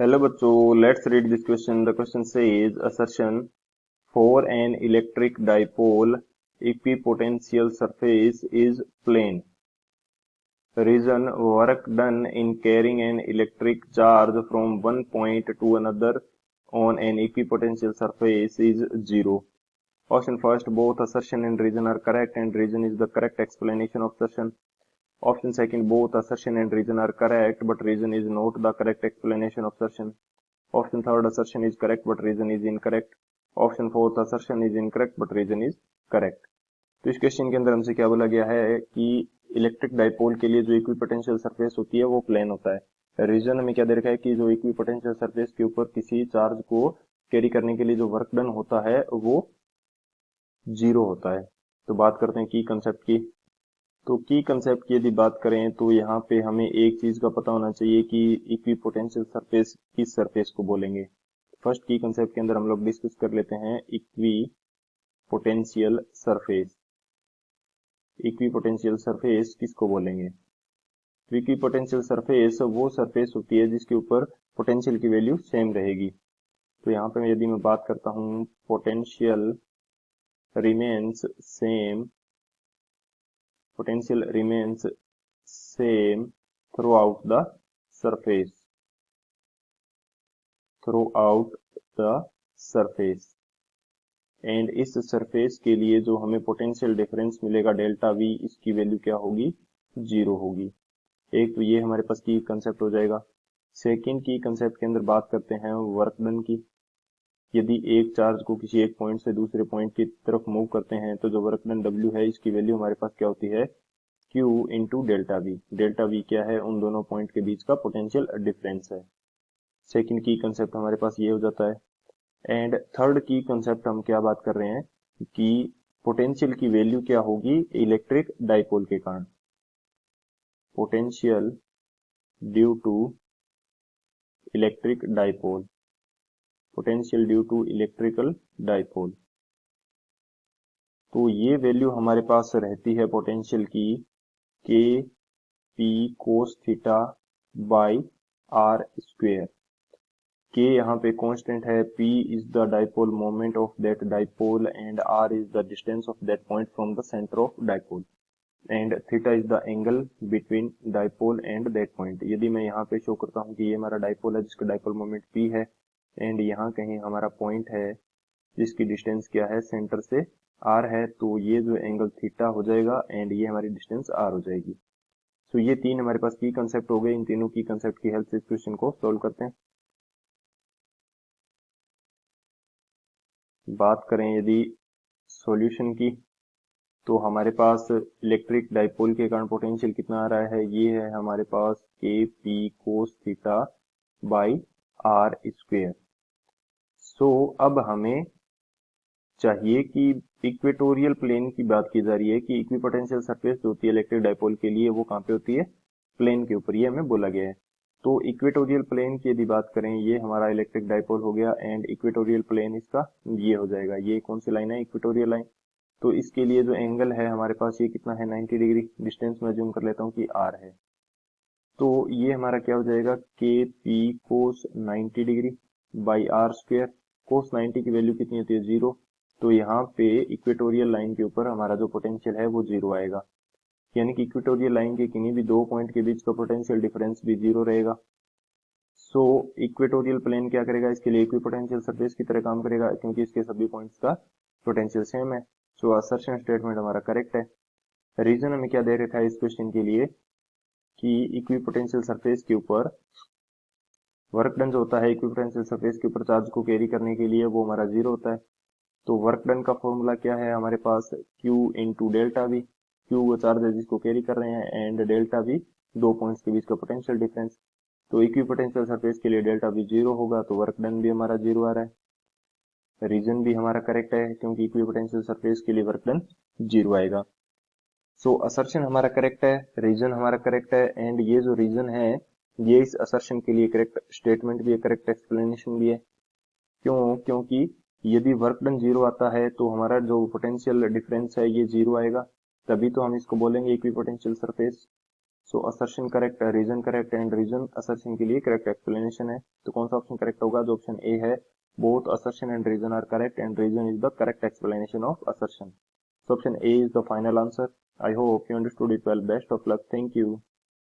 Hello बच्चों, let's read this question. The question says assertion for an electric dipole equipotential surface is plane. Reason: work done in carrying an electric charge from one point to another on an equipotential surface is zero. Option first, both assertion and reason are correct and reason is the correct explanation of assertion. Option second, both assertion and reason are correct but reason is not the correct explanation of assertion. Option third, assertion is correct but reason is incorrect. Option fourth, assertion is incorrect but reason is correct. तो इस question के अंदर हमसे क्या बोला गया है कि इलेक्ट्रिक डाइपोल के लिए जो इक्विपोटेंशियल सरफेस होती है वो प्लेन होता है. रीजन हमें क्या दे रखा है कि जो इक्विपोटेंशियल सरफेस के ऊपर किसी चार्ज को कैरी करने के लिए जो वर्क डन होता है वो जीरो होता है. तो बात करते हैं की कंसेप्ट की. तो की कंसेप्ट की यदि बात करें तो यहाँ पे हमें एक चीज का पता होना चाहिए कि इक्विपोटेंशियल सरफेस किस सरफेस को बोलेंगे. फर्स्ट की कंसेप्ट के अंदर हम लोग डिस्कस कर लेते हैं इक्विपोटेंशियल सरफेस. इक्विपोटेंशियल सरफेस किसको बोलेंगे? तो इक्विपोटेंशियल सरफेस वो सरफेस होती है जिसके ऊपर पोटेंशियल की वैल्यू सेम रहेगी. तो यहाँ पे यदि मैं बात करता हूँ potential remains same, potential remains same throughout the surface, and इस सरफेस के लिए जो हमें पोटेंशियल डिफरेंस मिलेगा डेल्टा वी, इसकी वैल्यू क्या होगी? जीरो होगी. एक तो ये हमारे पास की कंसेप्ट हो जाएगा. सेकंड की कंसेप्ट के अंदर बात करते हैं वर्क डन की. यदि एक चार्ज को किसी एक पॉइंट से दूसरे पॉइंट की तरफ मूव करते हैं तो जो वर्क डन डब्ल्यू है इसकी वैल्यू हमारे पास क्या होती है? Q into delta we. Delta we क्या है? उन दोनों पॉइंट के बीच का पोटेंशियल डिफरेंस है. सेकंड की कंसेप्ट हमारे पास ये हो जाता है. एंड थर्ड की कंसेप्ट हम क्या बात कर रहे हैं कि पोटेंशियल की वैल्यू क्या होगी इलेक्ट्रिक डाइपोल के कारण. Potential due to electric dipole, potential due to electrical dipole. तो ये वैल्यू हमारे पास रहती है पोटेंशियल की k P cos theta by are square. K यहाँ पे कांस्टेंट है, p is the dipole moment of that dipole and r is the distance of that point from the centre of dipole, and theta is the angle between dipole and that point. यदि मैं यहाँ पे show करता हूँ कि ये हमारा dipole है जिसका डाइपोल मोमेंट पी है एंड यहाँ कहीं हमारा पॉइंट है जिसकी डिस्टेंस क्या है सेंटर से आर है, तो ये जो एंगल थीटा हो जाएगा एंड ये हमारी डिस्टेंस आर हो जाएगी. तो ये तीन हमारे पास की कंसेप्ट हो गए. इन तीनों की कंसेप्ट की हेल्प से इस क्वेश्चन को सॉल्व करते हैं. बात करें यदि सॉल्यूशन की तो हमारे पास इलेक्ट्रिक डाइपोल के कारण पोटेंशियल कितना आ रहा है? ये है हमारे पास K P cos theta by are square. So अब हमें चाहिए कि इक्वेटोरियल प्लेन की बात की जा रही है कि इक्विपोटेंशियल सरफेस जो होती है इलेक्ट्रिक डाइपोल के लिए वो कहाँ पे होती है? प्लेन के ऊपर. ये हमें बोला गया है. तो इक्वेटोरियल प्लेन की यदि बात करें, ये हमारा इलेक्ट्रिक डाइपोल हो गया एंड इक्वेटोरियल प्लेन इसका ये हो जाएगा. ये कौन सी लाइन है? Equatorial line. तो इसके लिए जो एंगल है हमारे पास ये कितना है? 90 डिग्री. डिस्टेंस में जूम कर लेता हूँ कि आर है. तो ये हमारा क्या हो जाएगा? K P cos 90 degree by are square. Cos 90 की वैल्यू कितनी होती है? जीरो. तो यहाँ पे इक्वेटोरियल लाइन के ऊपर हमारा जो पोटेंशियल है वो जीरो आएगा. यानी कि इक्वेटोरियल लाइन के किन्हीं भी दो पॉइंट के बीच का पोटेंशियल डिफरेंस भी जीरो रहेगा. सो इक्वेटोरियल प्लेन क्या करेगा? इसके लिए इक्विपोटेंशियल सरफेस की तरह काम करेगा क्योंकि इसके सभी पॉइंट्स का पोटेंशियल सेम है. सो असर्शन स्टेटमेंट हमारा करेक्ट है. रीजन हमें क्या दे रखा है इस क्वेश्चन के लिए कि इक्विपोटेंशियल सरफेस के ऊपर वर्क डन जो होता है इक्विपोटेंशियल सरफेस के ऊपर चार्ज को कैरी करने के लिए वो हमारा जीरो होता है. तो वर्क डन का फॉर्मूला क्या है हमारे पास? Q into delta we. Q वो चार्ज है जिसको कैरी कर रहे हैं एंड डेल्टा वी दो पॉइंट्स के बीच का पोटेंशियल डिफरेंस. तो इक्विपोटेंशियल सरफेस के लिए डेल्टा वी जीरो होगा तो वर्क डन भी हमारा जीरो आ रहा है. रीजन भी हमारा करेक्ट है क्योंकि इक्विपोटेंशियल सरफेस के लिए वर्क डन जीरो आएगा. सो असर्शन हमारा करेक्ट है, रीजन हमारा करेक्ट है एंड ये जो रीजन है ये इस असर्शन के लिए करेक्ट स्टेटमेंट भी है, करेक्ट एक्सप्लेनेशन भी है. क्यों? क्योंकि यदि वर्क डन जीरो आता है तो हमारा जो पोटेंशियल डिफरेंस है ये जीरो आएगा, तभी तो हम इसको बोलेंगे equipotential surface. So assertion correct, reason correct and reason assertion के लिए करेक्ट एक्सप्लेनेशन है। तो कौन सा ऑप्शन करेक्ट होगा? जो ऑप्शन ए है, both assertion and reason are correct and reason is the correct explanation of assertion. So option A is the final answer. I hope you understood it well. Best of luck. Thank you.